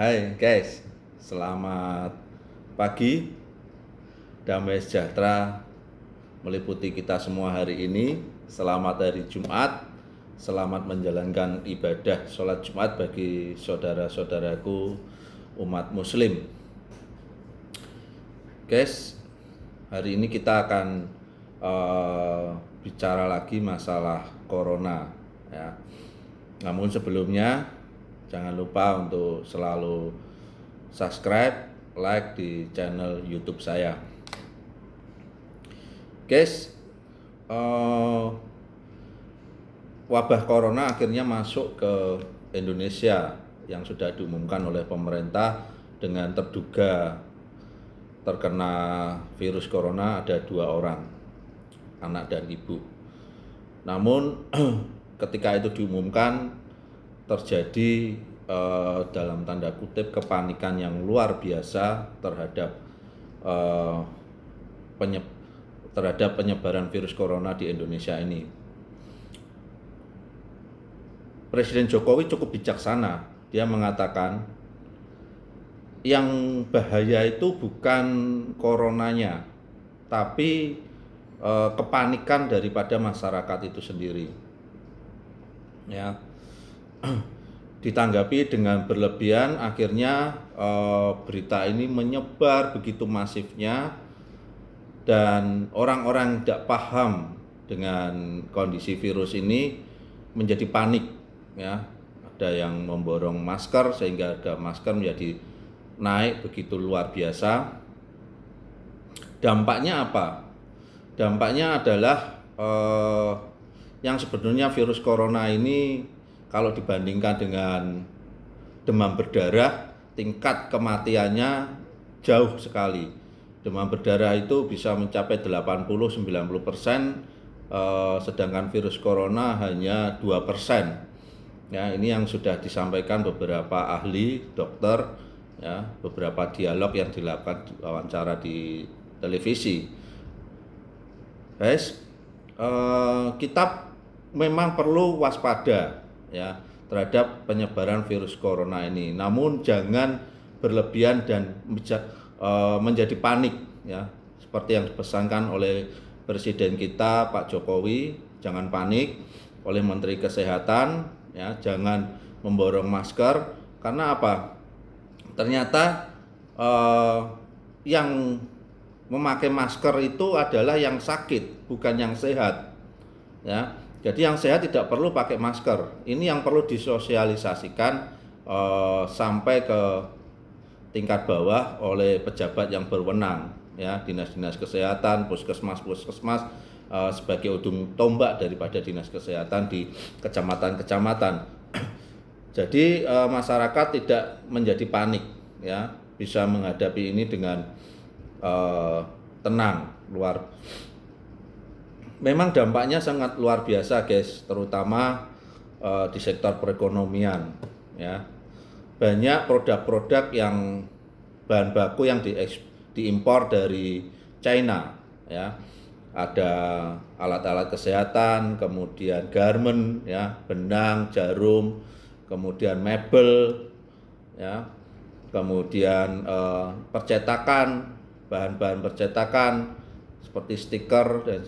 Hai guys, selamat pagi, damai sejahtera meliputi kita semua hari ini. Selamat hari Jumat, selamat menjalankan ibadah sholat Jumat bagi saudara-saudaraku umat muslim. Guys, hari ini kita akan bicara lagi masalah corona ya. Namun sebelumnya jangan lupa untuk selalu subscribe, like di channel YouTube saya. Guys, wabah corona akhirnya masuk ke Indonesia yang sudah diumumkan oleh pemerintah dengan terduga terkena virus corona ada 2 orang, anak dan ibu. Namun ketika itu diumumkan terjadi dalam tanda kutip kepanikan yang luar biasa terhadap penyebaran virus corona di Indonesia ini. Presiden Jokowi cukup bijaksana. Dia mengatakan yang bahaya itu bukan coronanya, tapi kepanikan daripada masyarakat itu sendiri. Ya. Ditanggapi dengan berlebihan, akhirnya berita ini menyebar begitu masifnya dan orang-orang tidak paham dengan kondisi virus ini menjadi panik ya. Ada yang memborong masker sehingga harga masker menjadi naik begitu luar biasa. Dampaknya apa? Dampaknya adalah yang sebenarnya virus corona ini kalau dibandingkan dengan demam berdarah, tingkat kematiannya jauh sekali. Demam berdarah itu bisa mencapai 80-90%, sedangkan virus corona hanya 2%. Ya, ini yang sudah disampaikan beberapa ahli, dokter, ya, beberapa dialog yang dilakukan wawancara di televisi. Guys, kita memang perlu waspada ya terhadap penyebaran virus corona ini. Namun jangan berlebihan dan menjadi panik ya. Seperti yang dipesankan oleh Presiden kita Pak Jokowi, jangan panik. Oleh Menteri Kesehatan ya, jangan memborong masker karena apa? Ternyata yang memakai masker itu adalah yang sakit, bukan yang sehat ya. Jadi yang sehat tidak perlu pakai masker. Ini yang perlu disosialisasikan sampai ke tingkat bawah oleh pejabat yang berwenang, ya, dinas-dinas kesehatan, puskesmas sebagai ujung tombak daripada dinas kesehatan di kecamatan-kecamatan. Jadi masyarakat tidak menjadi panik, ya, bisa menghadapi ini dengan tenang. Memang dampaknya sangat luar biasa guys, terutama di sektor perekonomian ya. Banyak produk-produk yang bahan baku yang diimpor dari China ya. Ada alat-alat kesehatan, kemudian garment ya, benang, jarum, kemudian mebel ya. Kemudian percetakan, bahan-bahan percetakan seperti stiker dan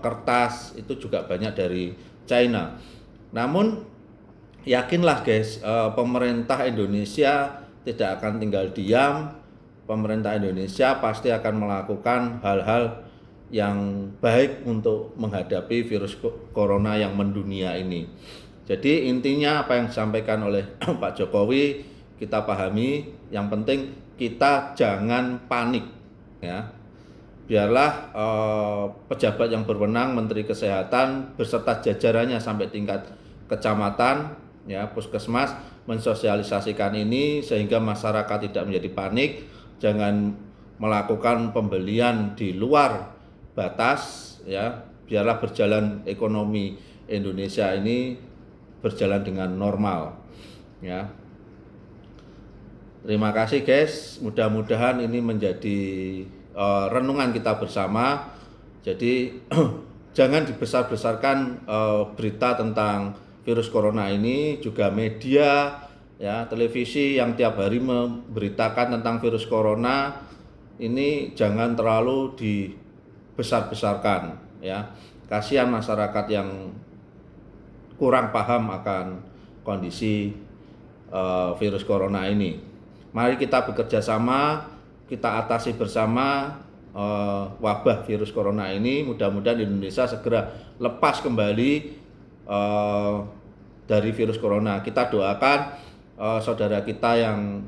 kertas itu juga banyak dari China. Namun yakinlah guys, pemerintah Indonesia tidak akan tinggal diam. Pemerintah Indonesia pasti akan melakukan hal-hal yang baik untuk menghadapi virus corona yang mendunia ini. Jadi intinya apa yang disampaikan oleh Pak Jokowi kita pahami. Yang penting kita jangan panik ya. Biarlah pejabat yang berwenang, Menteri Kesehatan beserta jajarannya sampai tingkat kecamatan, ya, puskesmas mensosialisasikan ini sehingga masyarakat tidak menjadi panik, jangan melakukan pembelian di luar batas, ya. Biarlah berjalan ekonomi Indonesia ini berjalan dengan normal, ya. Terima kasih guys, mudah-mudahan ini menjadi renungan kita bersama. Jadi jangan dibesar-besarkan berita tentang virus corona ini. Juga media ya, televisi yang tiap hari memberitakan tentang virus corona ini jangan terlalu dibesar-besarkan, ya. Kasihan masyarakat yang kurang paham akan kondisi virus corona ini. Mari kita bekerja sama, kita atasi bersama wabah virus corona ini. Mudah-mudahan Indonesia segera lepas kembali dari virus corona. Kita doakan saudara kita yang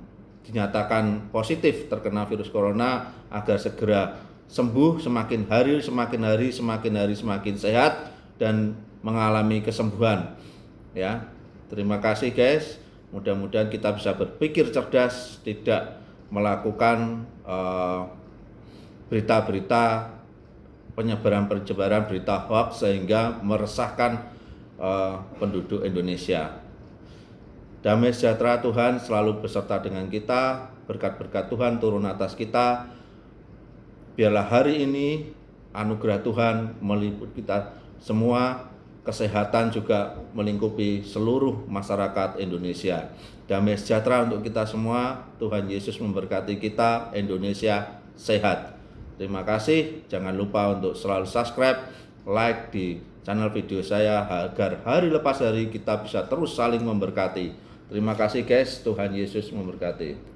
dinyatakan positif terkena virus corona agar segera sembuh, semakin hari semakin sehat dan mengalami kesembuhan, ya. Terima kasih guys. Mudah-mudahan kita bisa berpikir cerdas, tidak melakukan berita-berita penyebaran berita hoax sehingga meresahkan penduduk Indonesia. Damai sejahtera Tuhan selalu beserta dengan kita, berkat-berkat Tuhan turun atas kita. Biarlah hari ini anugerah Tuhan meliputi kita semua, kesehatan juga melingkupi seluruh masyarakat Indonesia. Damai sejahtera untuk kita semua. Tuhan Yesus memberkati kita. Indonesia sehat. Terima kasih. Jangan lupa untuk selalu subscribe, like di channel video saya agar hari lepas hari kita bisa terus saling memberkati. Terima kasih guys. Tuhan Yesus memberkati.